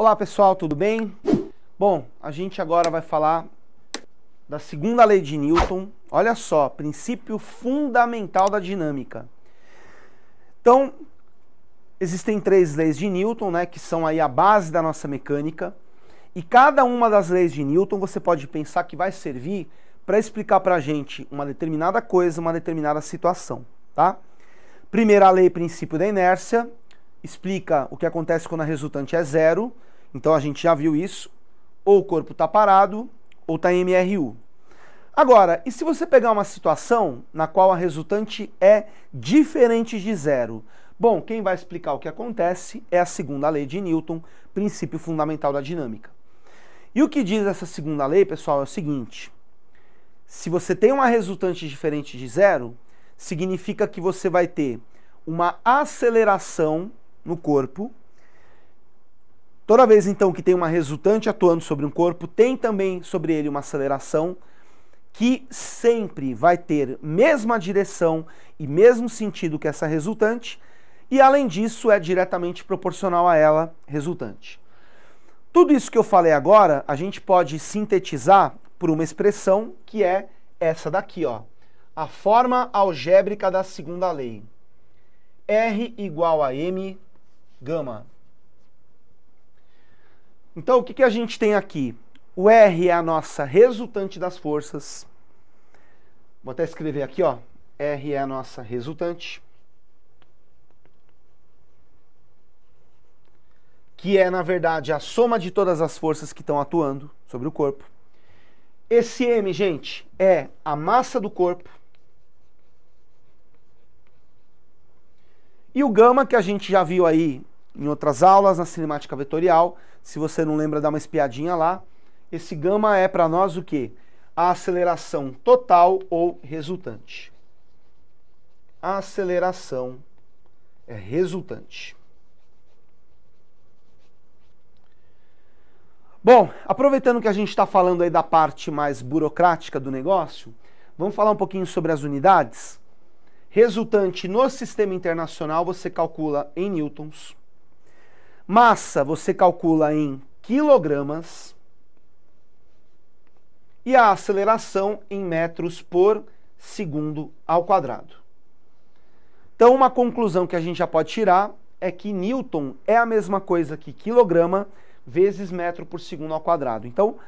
Olá pessoal, tudo bem? Bom, a gente agora vai falar da segunda lei de Newton. Olha só, princípio fundamental da dinâmica. Então, existem três leis de Newton, né, que são aí a base da nossa mecânica. E cada uma das leis de Newton você pode pensar que vai servir para explicar para a gente uma determinada coisa, uma determinada situação, tá? Primeira lei, princípio da inércia, explica o que acontece quando a resultante é zero. Então a gente já viu isso. Ou o corpo está parado, ou está em MRU. Agora, e se você pegar uma situação na qual a resultante é diferente de zero? Bom, quem vai explicar o que acontece é a segunda lei de Newton, princípio fundamental da dinâmica. E o que diz essa segunda lei, pessoal, é o seguinte: se você tem uma resultante diferente de zero, significa que você vai ter uma aceleração no corpo. Toda vez, então, que tem uma resultante atuando sobre um corpo, tem também sobre ele uma aceleração que sempre vai ter mesma direção e mesmo sentido que essa resultante, e além disso é diretamente proporcional a ela resultante. Tudo isso que eu falei agora, a gente pode sintetizar por uma expressão que é essa daqui, ó, a forma algébrica da segunda lei. R igual a M gama. Então, o que a gente tem aqui? O R é a nossa resultante das forças. Vou até escrever aqui, ó. R é a nossa resultante. Que é, na verdade, a soma de todas as forças que estão atuando sobre o corpo. Esse M, gente, é a massa do corpo. E o gama, que a gente já viu aí em outras aulas, na cinemática vetorial, se você não lembra, dá uma espiadinha lá. Esse gama é para nós o quê? A aceleração total ou resultante. A aceleração é resultante. Bom, aproveitando que a gente está falando aí da parte mais burocrática do negócio, vamos falar um pouquinho sobre as unidades. Resultante no sistema internacional você calcula em newtons. Massa você calcula em quilogramas. E a aceleração em metros por segundo ao quadrado. Então, uma conclusão que a gente já pode tirar é que newton é a mesma coisa que quilograma vezes metro por segundo ao quadrado. Então,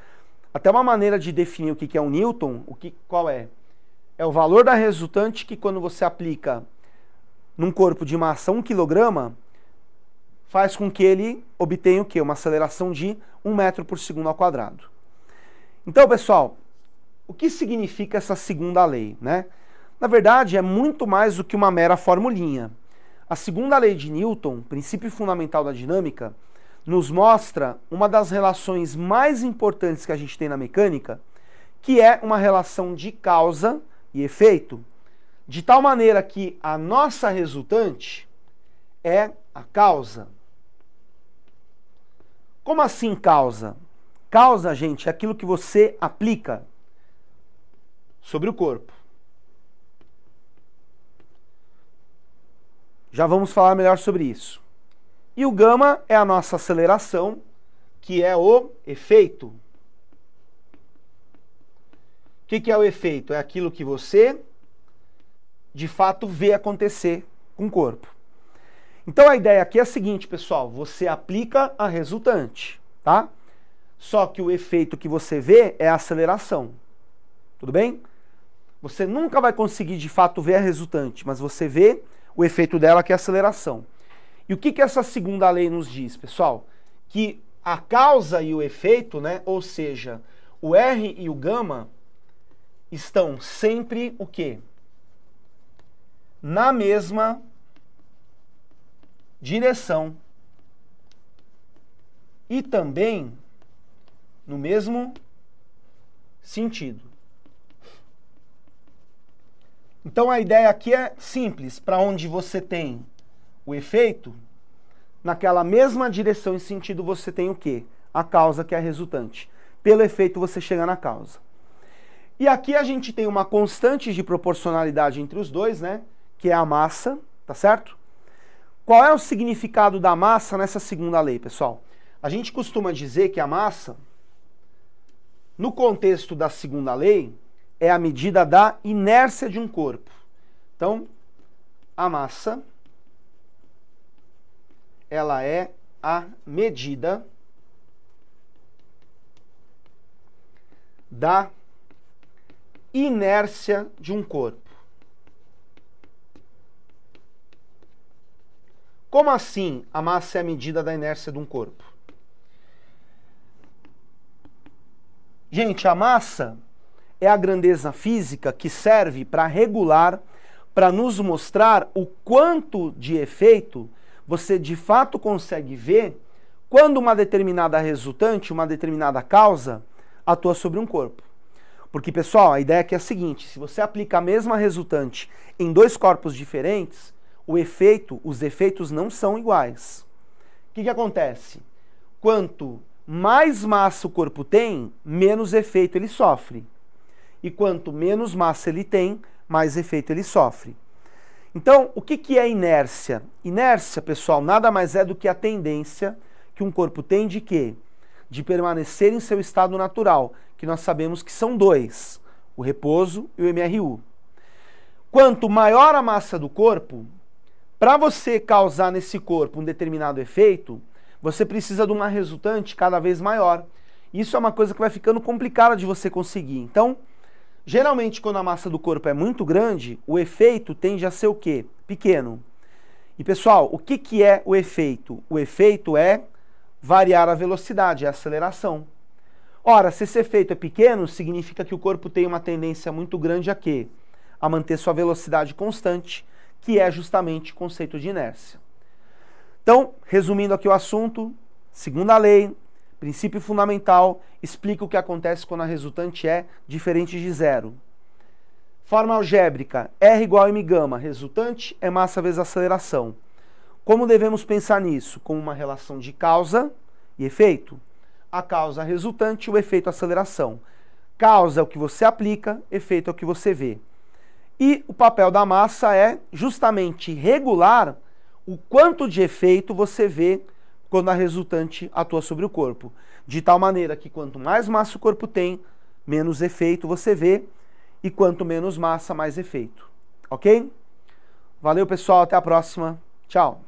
até uma maneira de definir o que é um newton, qual é? É o valor da resultante que, quando você aplica num corpo de massa 1 kg, faz com que ele obtenha o quê? Uma aceleração de 1 metro por segundo ao quadrado. Então, pessoal, o que significa essa segunda lei, né? Na verdade, é muito mais do que uma mera formulinha. A segunda lei de Newton, princípio fundamental da dinâmica, nos mostra uma das relações mais importantes que a gente tem na mecânica, que é uma relação de causa e efeito, de tal maneira que a nossa resultante é a causa. Como assim causa? Causa, gente, é aquilo que você aplica sobre o corpo. Já vamos falar melhor sobre isso. E o gama é a nossa aceleração, que é o efeito. O que é o efeito? É aquilo que você, de fato, vê acontecer com o corpo. Então a ideia aqui é a seguinte, pessoal, você aplica a resultante, tá? Só que o efeito que você vê é a aceleração, tudo bem? Você nunca vai conseguir de fato ver a resultante, mas você vê o efeito dela, que é a aceleração. E o que essa segunda lei nos diz, pessoal? Que a causa e o efeito, né? Ou seja, o R e o gama estão sempre o quê? Na mesma direção e também no mesmo sentido. Então a ideia aqui é simples, para onde você tem o efeito, naquela mesma direção e sentido você tem o quê? A causa, que é a resultante. Pelo efeito você chega na causa. E aqui a gente tem uma constante de proporcionalidade entre os dois, né? Que é a massa, tá certo? Qual é o significado da massa nessa segunda lei, pessoal? A gente costuma dizer que a massa, no contexto da segunda lei, é a medida da inércia de um corpo. Então, a massa, ela é a medida da inércia de um corpo. Como assim a massa é a medida da inércia de um corpo? Gente, a massa é a grandeza física que serve para regular, para nos mostrar o quanto de efeito você de fato consegue ver quando uma determinada resultante, uma determinada causa, atua sobre um corpo. Porque, pessoal, a ideia aqui é a seguinte: se você aplica a mesma resultante em dois corpos diferentes, os efeitos não são iguais. O que acontece? Quanto mais massa o corpo tem, menos efeito ele sofre. E quanto menos massa ele tem, mais efeito ele sofre. Então, o que é inércia? Inércia, pessoal, nada mais é do que a tendência que um corpo tem de quê? De permanecer em seu estado natural, que nós sabemos que são dois, o repouso e o MRU. Quanto maior a massa do corpo, para você causar nesse corpo um determinado efeito, você precisa de uma resultante cada vez maior. Isso é uma coisa que vai ficando complicada de você conseguir. Então, geralmente quando a massa do corpo é muito grande, o efeito tende a ser o quê? Pequeno. E pessoal, o que é o efeito? O efeito é variar a velocidade, é a aceleração. Ora, se esse efeito é pequeno, significa que o corpo tem uma tendência muito grande a quê? A manter sua velocidade constante, que é justamente o conceito de inércia. Então, resumindo aqui o assunto, segunda lei, princípio fundamental, explica o que acontece quando a resultante é diferente de zero. Forma algébrica, R igual a m gama, resultante é massa vezes aceleração. Como devemos pensar nisso? Como uma relação de causa e efeito. A causa resultante, o efeito aceleração. Causa é o que você aplica, efeito é o que você vê. E o papel da massa é justamente regular o quanto de efeito você vê quando a resultante atua sobre o corpo. De tal maneira que quanto mais massa o corpo tem, menos efeito você vê, e quanto menos massa, mais efeito. Ok? Valeu, pessoal. Até a próxima. Tchau.